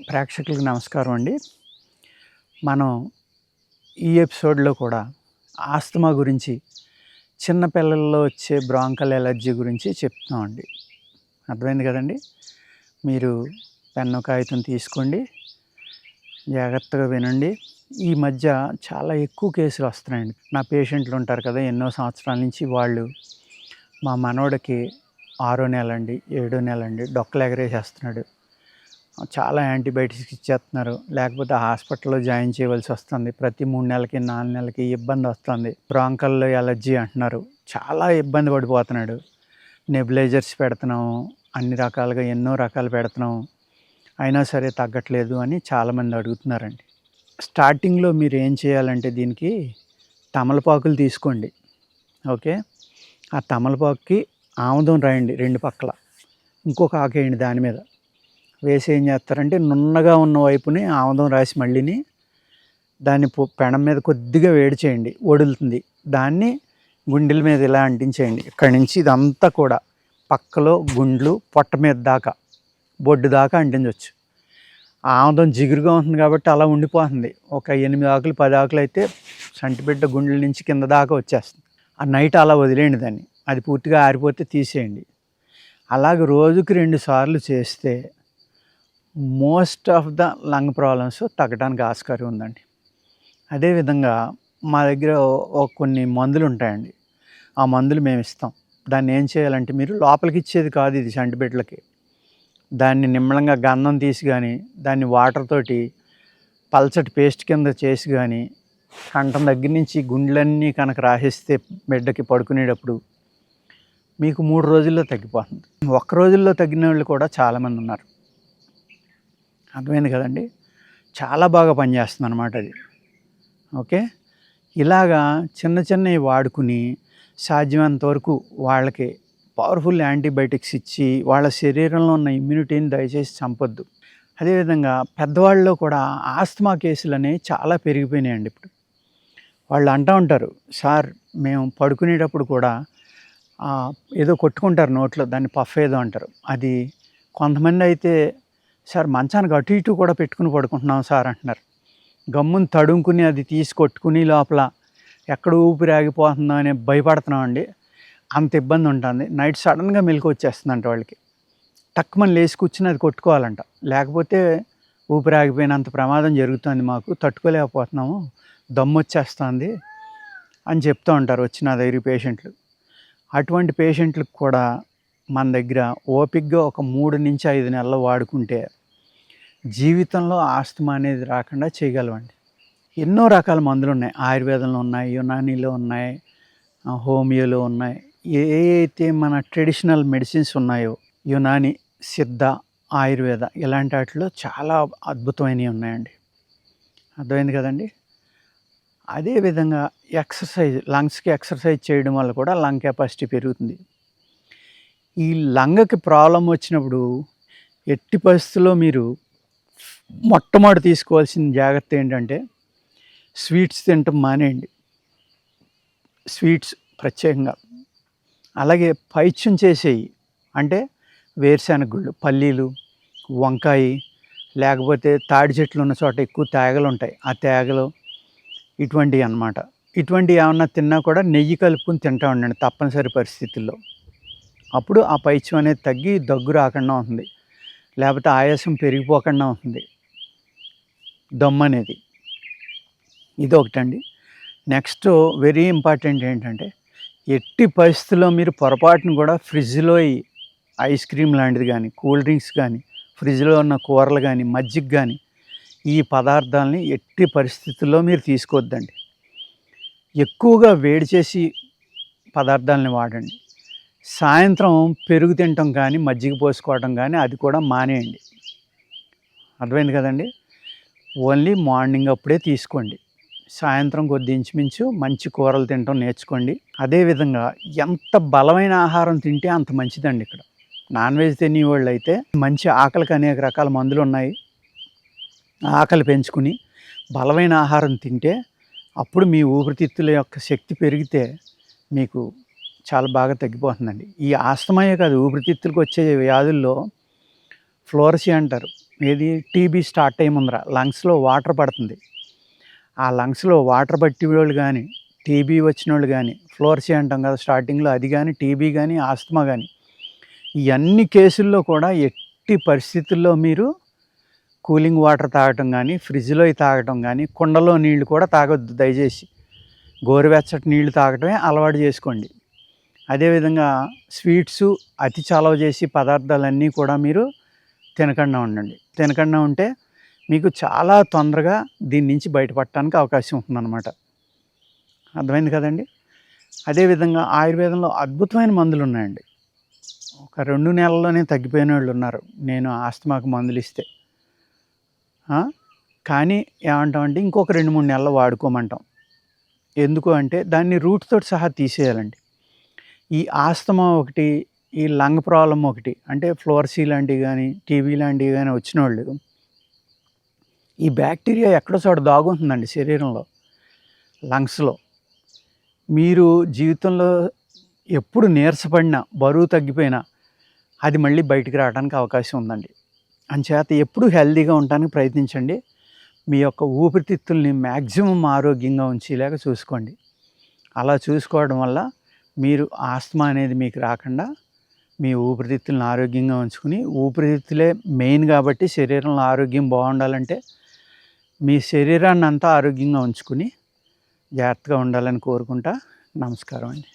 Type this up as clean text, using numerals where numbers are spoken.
ప్రేక్షకులకు నమస్కారం అండి. మనం ఈ ఎపిసోడ్లో కూడా ఆస్తమా గురించి, చిన్న పిల్లల్లో వచ్చే బ్రాంకల్ ఎలర్జీ గురించి చెప్తున్నామండి. అర్థమైంది కదండి. మీరు పెన్ను కాగితం తీసుకోండి, జాగ్రత్తగా వినండి. ఈ మధ్య చాలా ఎక్కువ కేసులు వస్తున్నాయండి. నా పేషెంట్లు ఉంటారు కదా, ఎన్నో సంవత్సరాల నుంచి. వాళ్ళు మా మనవడికి 6వ నెల అండి, 7వ నెల అండి, డొక్కలు ఎగరేసేస్తున్నాడు, చాలా యాంటీబయాటిక్స్ ఇచ్చేస్తున్నారు, లేకపోతే హాస్పిటల్లో జాయిన్ చేయవలసి వస్తుంది. ప్రతి 3 నెలలకి 4 నెలలకి ఇబ్బంది వస్తుంది. బ్రాంకల్ ఎలర్జీ అంటున్నారు. చాలా ఇబ్బంది పడిపోతున్నాడు. నెబులైజర్స్ పెడుతున్నాము, అన్ని రకాలుగా ఎన్నో రకాలు పెడుతున్నాము, అయినా సరే తగ్గట్లేదు అని చాలామంది అడుగుతున్నారండి. స్టార్టింగ్లో మీరు ఏం చేయాలంటే, దీనికి తమలపాకులు తీసుకోండి. ఓకే, ఆ తమలపాకుకి ఆముదం రాయండి 2 పక్కల, ఇంకొక ఆకేయండి దాని మీద వేసి. ఏం చేస్తారంటే, నున్నగా ఉన్న వైపుని ఆముదం రాసి మళ్ళీని దాన్ని పెనం మీద కొద్దిగా వేడి చేయండి, వడులుతుంది. దాన్ని గుండెల మీద ఇలా అంటించేయండి. ఇక్కడి నుంచి ఇదంతా కూడా పక్కలో గుండ్లు పొట్ట మీద దాకా, బొడ్డు దాకా అంటించవచ్చు. ఆముదం జిగురుగా ఉంటుంది కాబట్టి అలా ఉండిపోతుంది. ఒక 8 ఆకులు 10 ఆకులు అయితే సంటిబిడ్డ గుండెల నుంచి కింద దాకా వచ్చేస్తుంది. ఆ నైట్ అలా వదిలేయండి దాన్ని. అది పూర్తిగా ఆరిపోతే తీసేయండి. అలాగే రోజుకి 2 సార్లు చేస్తే most of the lung problems తగ్గడానికి ఆస్కారం ఉందండి. అదేవిధంగా మా దగ్గర కొన్ని మందులు ఉంటాయండి. ఆ మందులు మేము ఇస్తాం. దాన్ని ఏం చేయాలంటే, మీరు లోపలికి ఇచ్చేది కాదు ఇది చంటిబిడ్డలకి. దాన్ని నిమ్మలంగా గంధం తీసి కానీ, దాన్ని వాటర్ తోటి పల్చటి పేస్ట్ కింద చేసి కానీ, కంఠం దగ్గర నుంచి గుండెలన్నీ కనుక రాసిస్తే బిడ్డకి పడుకునేటప్పుడు మీకు 3 రోజుల్లో తగ్గిపోతుంది. 1 రోజుల్లో తగ్గిన వాళ్ళు కూడా చాలామంది ఉన్నారు. అర్థమైంది కదండి. చాలా బాగా పనిచేస్తుంది అన్నమాట అది. ఓకే, ఇలాగా చిన్న చిన్నవి వాడుకుని సాధ్యమైనంత వరకు వాళ్ళకి పవర్ఫుల్ యాంటీబయాటిక్స్ ఇచ్చి వాళ్ళ శరీరంలో ఉన్న ఇమ్యూనిటీని దయచేసి చంపొద్దు. అదేవిధంగా పెద్దవాళ్ళలో కూడా ఆస్తమా కేసులు అనేవి చాలా పెరిగిపోయినాయండి ఇప్పుడు. వాళ్ళు అంటూ ఉంటారు, సార్ మేము పడుకునేటప్పుడు కూడా ఏదో కొట్టుకుంటారు నోట్లో, దాన్ని పఫ్ ఏదో అంటారు. అది కొంతమంది అయితే, సార్ మంచానికి అటు ఇటు కూడా పెట్టుకుని పడుకుంటున్నాం సార్ అంటున్నారు. గమ్ముని తడుముకుని అది తీసి కొట్టుకుని లోపల ఎక్కడ ఊపిరి ఆగిపోతుందో అని భయపడుతున్నామండి. అంత ఇబ్బంది ఉంటుంది. నైట్ సడన్గా మెలకు వచ్చేస్తుందంట వాళ్ళకి. టక్కుమని లేచి కూర్చుని అది కొట్టుకోవాలంట, లేకపోతే ఊపిరి ఆగిపోయినంత ప్రమాదం జరుగుతుంది, మాకు తట్టుకోలేకపోతున్నాము, దమ్ము వచ్చేస్తుంది అని చెప్తూ ఉంటారు వచ్చి నా దగ్గర పేషెంట్లు. అటువంటి పేషెంట్లకు కూడా మన దగ్గర ఓపికగా ఒక 3 నుంచి 5 నెలలు వాడుకుంటే జీవితంలో ఆస్తమా అనేది రాకుండా చేయగలవండి. ఎన్నో రకాల మందులు ఉన్నాయి. ఆయుర్వేదంలో ఉన్నాయి, యునానీలో ఉన్నాయి, హోమియోలో ఉన్నాయి. ఏ అయితే మన ట్రెడిషనల్ మెడిసిన్స్ ఉన్నాయో, యునాని, సిద్ధ, ఆయుర్వేద, ఇలాంటి వాటిలో చాలా అద్భుతమైనవి ఉన్నాయండి. అర్థమైంది కదండి. అదేవిధంగా ఎక్సర్సైజ్, లంగ్స్కి ఎక్సర్సైజ్ చేయడం వల్ల కూడా లంగ్ కెపాసిటీ పెరుగుతుంది. ఈ లంగ్కి ప్రాబ్లం వచ్చినప్పుడు ఎట్టి పరిస్థితుల్లో మీరు మొట్టమొదటి తీసుకోవాల్సిన జాగ్రత్త ఏంటంటే, స్వీట్స్ తినటం మానేయండి. స్వీట్స్ ప్రత్యేకంగా. అలాగే పైత్యం చేసేవి అంటే వేరుశెనగ గుళ్ళు, పల్లీలు, వంకాయ, లేకపోతే తాడి చెట్లు ఉన్న చోట ఎక్కువ తేగలు ఉంటాయి, ఆ తేగలు, ఇటువంటివి అన్నమాట. ఇటువంటివి ఏమన్నా తిన్నా కూడా నెయ్యి కలుపుకొని తింటా ఉండండి తప్పనిసరి పరిస్థితుల్లో. అప్పుడు ఆ పైత్యం అనేది తగ్గి దగ్గు రాకుండా ఉంటుంది, లేకపోతే ఆయాసం పెరిగిపోకుండా ఉంటుంది, దమ్ము అనేది. ఇది ఒకటండి. నెక్స్ట్ వెరీ ఇంపార్టెంట్ ఏంటంటే, ఎట్టి పరిస్థితుల్లో మీరు పొరపాటును కూడా ఫ్రిడ్జ్లో ఐస్ క్రీమ్ లాంటిది కానీ, కూల్ డ్రింక్స్ కానీ, ఫ్రిడ్జ్లో ఉన్న కూరలు కానీ, మజ్జిగ కానీ, ఈ పదార్థాలని ఎట్టి పరిస్థితుల్లో మీరు తీసుకోవద్దండి. ఎక్కువగా వేడి చేసి పదార్థాలని వాడండి. సాయంత్రం పెరుగు తినటం కానీ, మజ్జిగ పోసుకోవడం కానీ అది కూడా మానేయండి. అర్థమైంది కదండి. ఓన్లీ మార్నింగ్ అప్పుడే తీసుకోండి. సాయంత్రం కొద్ది ఇంచుమించు మంచి కూరలు తినటం నేర్చుకోండి. అదేవిధంగా ఎంత బలమైన ఆహారం తింటే అంత మంచిదండి. ఇక్కడ నాన్ వెజ్ తినేవాళ్ళు అయితే మంచి ఆకలికి అనేక రకాల మందులు ఉన్నాయి. ఆకలి పెంచుకుని బలమైన ఆహారం తింటే అప్పుడు మీ ఊపిరితిత్తుల యొక్క శక్తి పెరిగితే మీకు చాలా బాగా తగ్గిపోతుందండి. ఈ ఆస్తమాయే కాదు, ఊపిరితిత్తులకు వచ్చే వ్యాధుల్లో ఫ్లోరసీ అంటారు, ఏది టీబీ స్టార్ట్ అయ్యే ముందర లంగ్స్లో వాటర్ పడుతుంది. ఆ లంగ్స్లో వాటర్ పట్టేవాళ్ళు కానీ, టీబీ వచ్చిన వాళ్ళు కానీ, ఫ్లోర్సీ అంటాం కదా స్టార్టింగ్లో, అది కానీ, టీబీ కానీ, ఆస్తమా కానీ, ఈ అన్ని కేసుల్లో కూడా ఎట్టి పరిస్థితుల్లో మీరు కూలింగ్ వాటర్ తాగటం కానీ, ఫ్రిడ్జ్లో తాగటం కానీ, కుండలో నీళ్లు కూడా తాగొద్దు దయచేసి. గోరువెచ్చటి నీళ్లు తాగటమే అలవాటు చేసుకోండి. అదేవిధంగా స్వీట్సు అతి చలవ చేసి పదార్థాలన్నీ కూడా మీరు తినకుండా ఉండండి. తినకుండా ఉంటే మీకు చాలా తొందరగా దీని నుంచి బయటపడటానికి అవకాశం ఉంటుందన్నమాట. అర్థమైంది కదండి. అదేవిధంగా ఆయుర్వేదంలో అద్భుతమైన మందులు ఉన్నాయండి. ఒక 2 నెలల్లోనే తగ్గిపోయిన వాళ్ళు ఉన్నారు నేను ఆస్తమాకు మందులు ఇస్తే. కానీ ఏమంటామంటే ఇంకొక 2-3 నెలలు వాడుకోమంటాం. ఎందుకు అంటే దాన్ని రూట్ తోటి సహా తీసేయాలండి. ఈ ఆస్తమా ఒకటి, ఈ లంగ్ ప్రాబ్లం ఒకటి, అంటే ఫ్లోర్సీ లాంటివి కానీ, టీబీ లాంటివి కానీ వచ్చిన వాళ్ళు, ఈ బ్యాక్టీరియా ఎక్కడో చోట దాగుంటుందండి శరీరంలో, లంగ్స్లో. మీరు జీవితంలో ఎప్పుడు నీరసపడినా, బరువు తగ్గిపోయినా అది మళ్ళీ బయటికి రావడానికి అవకాశం ఉందండి. అంచేత ఎప్పుడు హెల్తీగా ఉండడానికి ప్రయత్నించండి. మీ యొక్క ఊపిరితిత్తుల్ని మ్యాక్సిమం ఆరోగ్యంగా ఉంచేలాగా చూసుకోండి. అలా చూసుకోవడం వల్ల మీరు ఆస్తమా అనేది మీకు రాకుండా మీ ఊపిరితిత్తులను ఆరోగ్యంగా ఉంచుకుని, ఊపిరితిత్తులే మెయిన్ కాబట్టి శరీరంలో ఆరోగ్యం బాగుండాలంటే మీ శరీరాన్ని అంతా ఆరోగ్యంగా ఉంచుకుని జాగ్రత్తగా ఉండాలని కోరుకుంటా. నమస్కారం అండి.